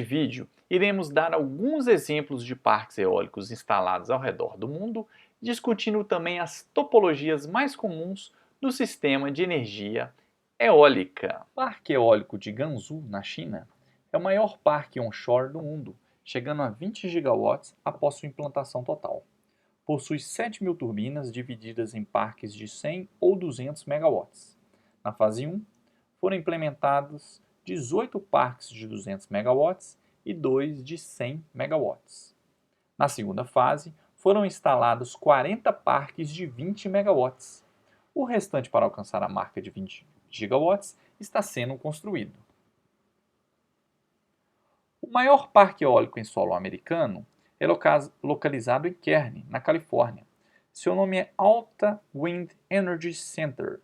Neste vídeo, iremos dar alguns exemplos de parques eólicos instalados ao redor do mundo, discutindo também as topologias mais comuns do sistema de energia eólica. O Parque Eólico de Gansu, na China, é o maior parque onshore do mundo, chegando a 20 gigawatts após sua implantação total. Possui 7.000 turbinas divididas em parques de 100 ou 200 megawatts. Na fase 1, foram implementados 18 parques de 200 megawatts e 2 de 100 megawatts. Na segunda fase, foram instalados 40 parques de 20 megawatts. O restante para alcançar a marca de 20 gigawatts está sendo construído. O maior parque eólico em solo americano é localizado em Kearney, na Califórnia. Seu nome é Alta Wind Energy Center.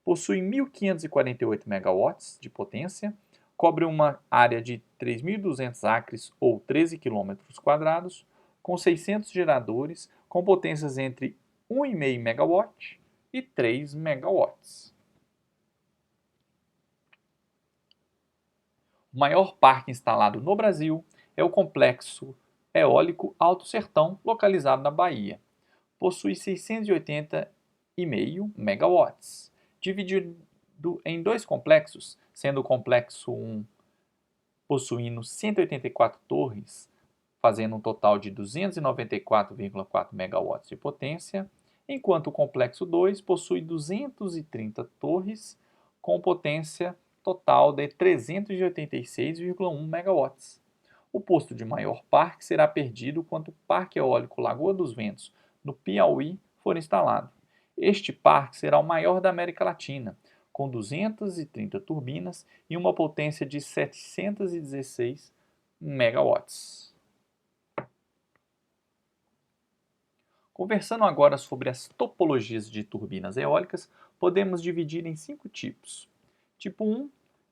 Possui 1.548 megawatts de potência, cobre uma área de 3.200 acres ou 13 km², com 600 geradores com potências entre 1,5 megawatt e 3 megawatts. O maior parque instalado no Brasil é o Complexo Eólico Alto Sertão, localizado na Bahia. Possui 680,5 megawatts, dividido em dois complexos, sendo o Complexo 1 possuindo 184 torres, fazendo um total de 294,4 megawatts de potência, enquanto o Complexo 2 possui 230 torres, com potência total de 386,1 megawatts. O posto de maior parque será perdido quando o Parque Eólico Lagoa dos Ventos, no Piauí, for instalado. Este parque será o maior da América Latina, com 230 turbinas e uma potência de 716 megawatts. Conversando agora sobre as topologias de turbinas eólicas, podemos dividir em 5 tipos. Tipo 1,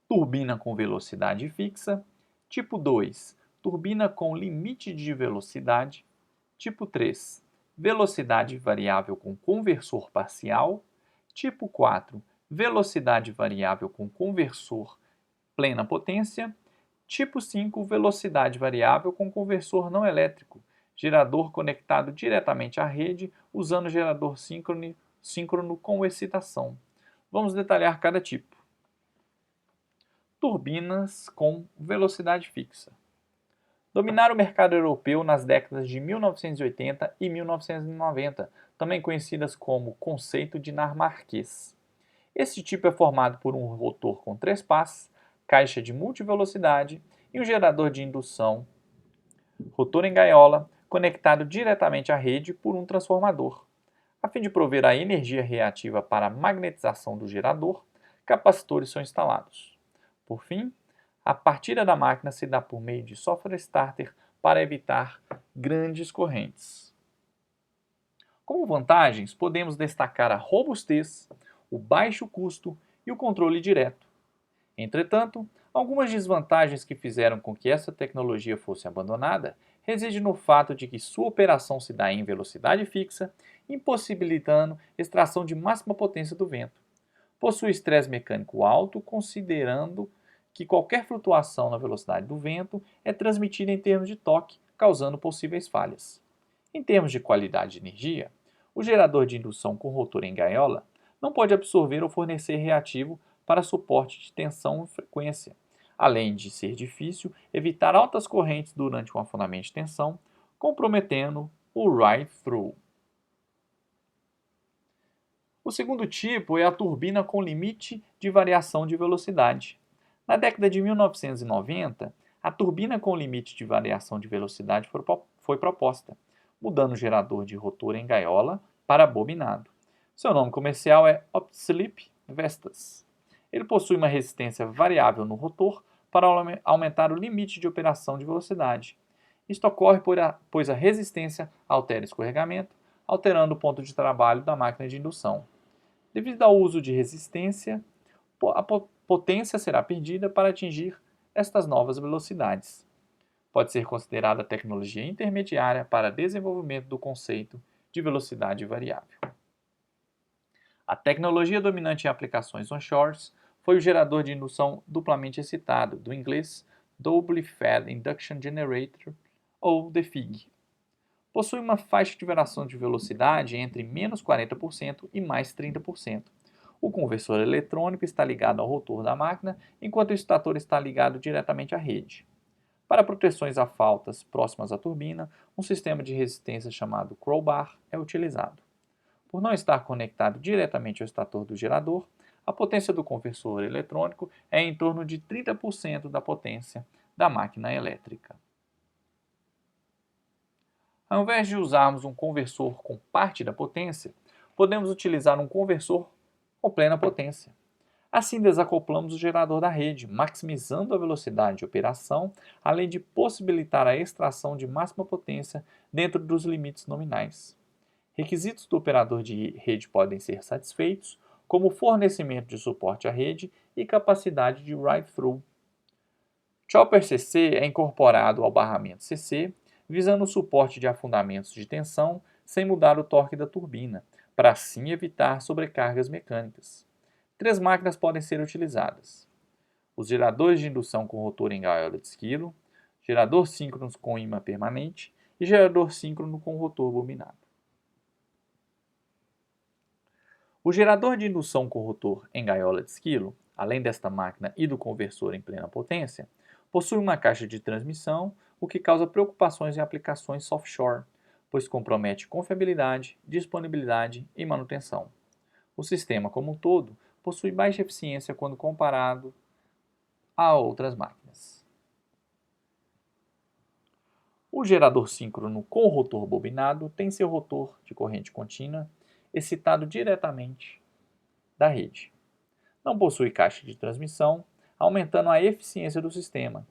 turbina com velocidade fixa. Tipo 2, turbina com limite de velocidade. Tipo 3, velocidade variável com conversor parcial. Tipo 4, velocidade variável com conversor plena potência. Tipo 5, velocidade variável com conversor não elétrico, gerador conectado diretamente à rede usando gerador síncrono com excitação. Vamos detalhar cada tipo. Turbinas com velocidade fixa. Dominaram o mercado europeu nas décadas de 1980 e 1990, também conhecidas como conceito dinamarquês. Este tipo é formado por um rotor com 3 pás, caixa de multivelocidade e um gerador de indução, rotor em gaiola, conectado diretamente à rede por um transformador. A fim de prover a energia reativa para a magnetização do gerador, capacitores são instalados. Por fim, a partida da máquina se dá por meio de software starter para evitar grandes correntes. Como vantagens, podemos destacar a robustez, o baixo custo e o controle direto. Entretanto, algumas desvantagens que fizeram com que essa tecnologia fosse abandonada residem no fato de que sua operação se dá em velocidade fixa, impossibilitando extração de máxima potência do vento. Possui estresse mecânico alto, considerando que qualquer flutuação na velocidade do vento é transmitida em termos de toque, causando possíveis falhas. Em termos de qualidade de energia, o gerador de indução com rotor em gaiola não pode absorver ou fornecer reativo para suporte de tensão e frequência, além de ser difícil evitar altas correntes durante o afundamento de tensão, comprometendo o ride-through. O segundo tipo é a turbina com limite de variação de velocidade. Na década de 1990, a turbina com limite de variação de velocidade foi proposta, mudando o gerador de rotor em gaiola para bobinado. Seu nome comercial é Opslip Vestas. Ele possui uma resistência variável no rotor para aumentar o limite de operação de velocidade. Isto ocorre pois a resistência altera escorregamento, alterando o ponto de trabalho da máquina de indução. Devido ao uso de resistência, a potência será perdida para atingir estas novas velocidades. Pode ser considerada a tecnologia intermediária para desenvolvimento do conceito de velocidade variável. A tecnologia dominante em aplicações onshores foi o gerador de indução duplamente excitado, do inglês Double Fed Induction Generator, ou DFIG. Possui uma faixa de variação de velocidade entre menos 40% e mais 30%. O conversor eletrônico está ligado ao rotor da máquina, enquanto o estator está ligado diretamente à rede. Para proteções a faltas próximas à turbina, um sistema de resistência chamado crowbar é utilizado. Por não estar conectado diretamente ao estator do gerador, a potência do conversor eletrônico é em torno de 30% da potência da máquina elétrica. Ao invés de usarmos um conversor com parte da potência, podemos utilizar um conversor com plena potência. Assim, desacoplamos o gerador da rede, maximizando a velocidade de operação, além de possibilitar a extração de máxima potência dentro dos limites nominais. Requisitos do operador de rede podem ser satisfeitos, como fornecimento de suporte à rede e capacidade de ride-through. Chopper CC é incorporado ao barramento CC, visando o suporte de afundamentos de tensão sem mudar o torque da turbina, para assim evitar sobrecargas mecânicas. 3 máquinas podem ser utilizadas: os geradores de indução com rotor em gaiola de esquilo, gerador síncrono com ímã permanente e gerador síncrono com rotor bobinado. O gerador de indução com rotor em gaiola de esquilo, além desta máquina e do conversor em plena potência, possui uma caixa de transmissão, o que causa preocupações em aplicações offshore, pois compromete confiabilidade, disponibilidade e manutenção. O sistema como um todo possui baixa eficiência quando comparado a outras máquinas. O gerador síncrono com rotor bobinado tem seu rotor de corrente contínua excitado diretamente da rede. Não possui caixa de transmissão, aumentando a eficiência do sistema.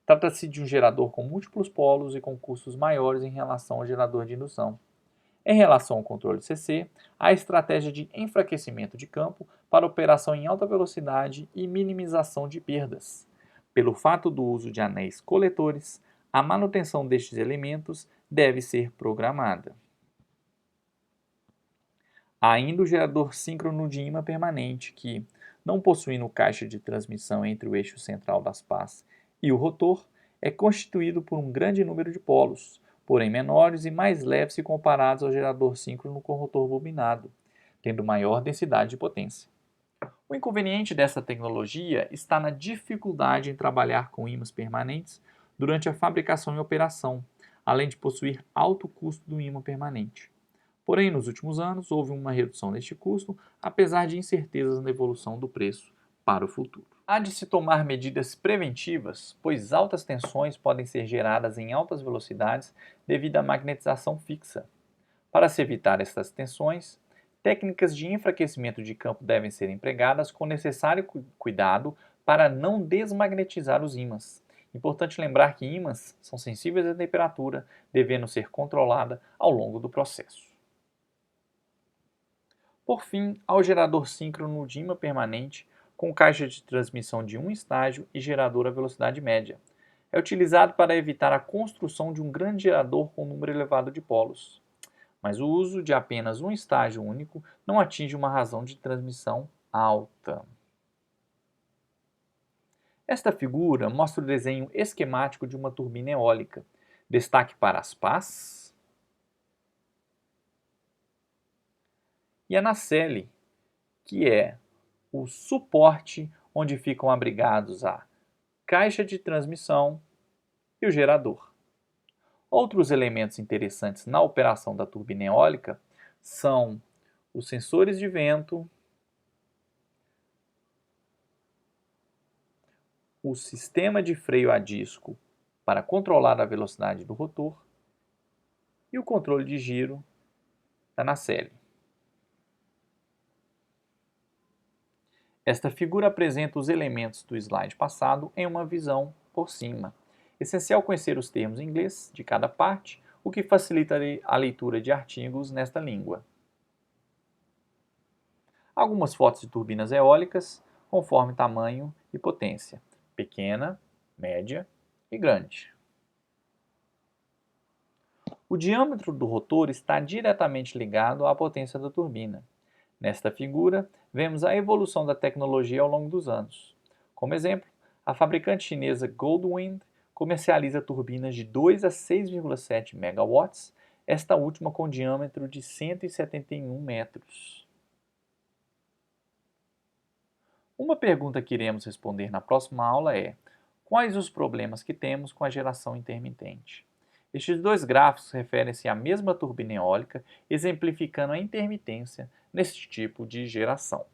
Trata-se de um gerador com múltiplos polos e com custos maiores em relação ao gerador de indução. Em relação ao controle CC, há a estratégia de enfraquecimento de campo para operação em alta velocidade e minimização de perdas. Pelo fato do uso de anéis coletores, a manutenção destes elementos deve ser programada. Há ainda o gerador síncrono de ímã permanente, que, não possuindo caixa de transmissão entre o eixo central das pás e o rotor, é constituído por um grande número de polos, porém menores e mais leves se comparados ao gerador síncrono com rotor bobinado, tendo maior densidade de potência. O inconveniente dessa tecnologia está na dificuldade em trabalhar com ímãs permanentes durante a fabricação e operação, além de possuir alto custo do ímã permanente. Porém, nos últimos anos, houve uma redução neste custo, apesar de incertezas na evolução do preço para o futuro. Há de se tomar medidas preventivas, pois altas tensões podem ser geradas em altas velocidades devido à magnetização fixa. Para se evitar estas tensões, técnicas de enfraquecimento de campo devem ser empregadas com necessário cuidado para não desmagnetizar os ímãs. Importante lembrar que ímãs são sensíveis à temperatura, devendo ser controlada ao longo do processo. Por fim, há o gerador síncrono de ímã permanente com caixa de transmissão de um estágio e gerador à velocidade média. É utilizado para evitar a construção de um grande gerador com um número elevado de polos. Mas o uso de apenas um estágio único não atinge uma razão de transmissão alta. Esta figura mostra o desenho esquemático de uma turbina eólica. Destaque para as pás e a nacelle, que é o suporte onde ficam abrigados a caixa de transmissão e o gerador. Outros elementos interessantes na operação da turbina eólica são os sensores de vento, o sistema de freio a disco para controlar a velocidade do rotor e o controle de giro da nacelle. Esta figura apresenta os elementos do slide passado em uma visão por cima. Essencial conhecer os termos em inglês de cada parte, o que facilita a leitura de artigos nesta língua. Algumas fotos de turbinas eólicas, conforme tamanho e potência: pequena, média e grande. O diâmetro do rotor está diretamente ligado à potência da turbina. Nesta figura, vemos a evolução da tecnologia ao longo dos anos. Como exemplo, A fabricante chinesa Goldwind comercializa turbinas de 2 a 6,7 megawatts, esta última com diâmetro de 171 metros. Uma pergunta que iremos responder na próxima aula é: quais os problemas que temos com a geração intermitente? Estes dois gráficos referem-se à mesma turbina eólica, exemplificando a intermitência neste tipo de geração.